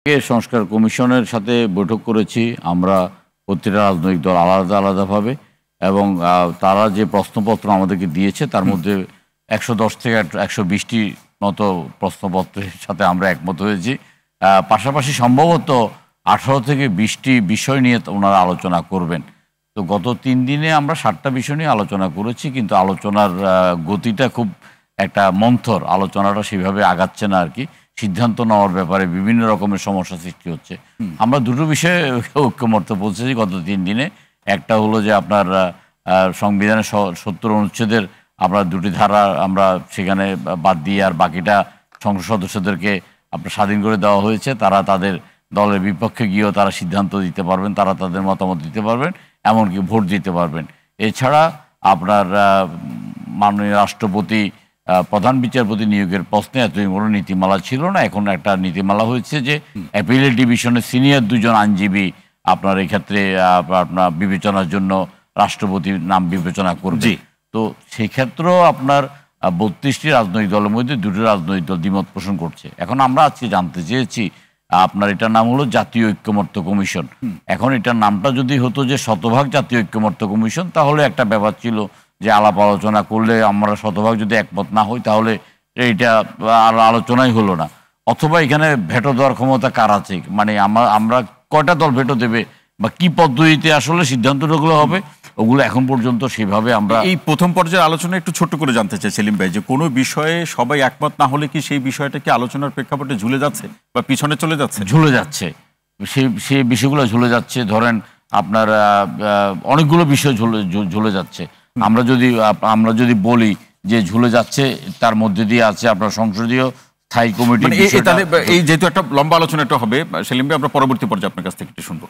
সংস্কার কমিশনের সাথে বৈঠক করেছি আমরা প্রতিটা রাজনৈতিক দল আলাদা আলাদাভাবে এবং তারা যে প্রশ্নপত্র আমাদেরকে দিয়েছে তার মধ্যে ১১০ থেকে ১২০টি মতো প্রশ্নপত্রের সাথে আমরা একমত হয়েছি। পাশাপাশি সম্ভবত ১৮ থেকে ২০টি বিষয় নিয়ে ওনারা আলোচনা করবেন। তো গত ৩ দিনে আমরা ৭টা বিষয় নিয়ে আলোচনা করেছি, কিন্তু আলোচনার গতিটা খুব একটা মন্থর, আলোচনাটা সেভাবে আগাচ্ছে না আর কি। সিদ্ধান্ত নেওয়ার ব্যাপারে বিভিন্ন রকমের সমস্যা সৃষ্টি হচ্ছে। আমরা দুটো বিষয়ে ঐক্যমত্য পৌঁছেছি গত ৩ দিনে। একটা হলো যে আপনার সংবিধানের ৭০ অনুচ্ছেদের আমরা দুটি ধারা আমরা সেখানে বাদ দিয়ে আর বাকিটা সংসদ সদস্যদেরকে আপনার স্বাধীন করে দেওয়া হয়েছে। তারা তাদের দলের বিপক্ষে গিয়েও তারা সিদ্ধান্ত দিতে পারবেন, তারা তাদের মতামত দিতে পারবেন, এমনকি ভোট দিতে পারবেন। এছাড়া আপনার মাননীয় রাষ্ট্রপতি প্রধান বিচারপতি নিয়োগের প্রশ্নে এতদিন কোনো নীতিমালা ছিল না, এখন একটা নীতিমালা হয়েছে যে অ্যাপিলেট ডিভিশনের সিনিয়র ২ জন আইনজীবী আপনার এক্ষেত্রে আপনার বিবেচনার জন্য রাষ্ট্রপতির নাম বিবেচনা করবে। তো সেই ক্ষেত্রেও আপনার ৩২টি রাজনৈতিক দলের মধ্যে ২টি রাজনৈতিক দল দ্বিমত পোষণ করছে। এখন আমরা আজকে জানতে চেয়েছি আপনার এটার নাম হলো জাতীয় ঐক্যমত্য কমিশন। এখন এটার নামটা যদি হতো যে শতভাগ জাতীয় ঐক্যমত্য কমিশন, তাহলে একটা ব্যাপার ছিল যে আলাপ আলোচনা করলে আমরা শতভাগ যদি একমত না হই তাহলে এইটা আর আলোচনাই হলো না। অথবা এখানে ভেটো দেওয়ার ক্ষমতা কার আছে, মানে আমরা কয়টা দল ভেটো দেবে বা কি পদ্ধতিতে আসলে সিদ্ধান্তগুলো হবে, ওগুলো এখন পর্যন্ত সেভাবে আমরা এই প্রথম পর্যায়ের আলোচনা একটু ছোট্ট করে জানতে চাই সেলিম ভাই, যে কোনো বিষয়ে সবাই একমত না হলে কি সেই বিষয়টা কি আলোচনার প্রেক্ষাপটে ঝুলে যাচ্ছে বা পিছনে চলে যাচ্ছে? ঝুলে যাচ্ছে, সেই বিষয়গুলো ঝুলে যাচ্ছে। ধরেন আপনার অনেকগুলো বিষয় ঝুলে যাচ্ছে। আমরা যদি বলি যে ঝুলে যাচ্ছে, তার মধ্যে দিয়ে আছে আপনার সংসদীয় স্থায়ী কমিটি। এই যেহেতু একটা লম্বা আলোচনা একটা হবে সেলিম ভাই, আমরা পরবর্তী পর্যায়ে আপনার কাছ থেকে একটু শুনবো।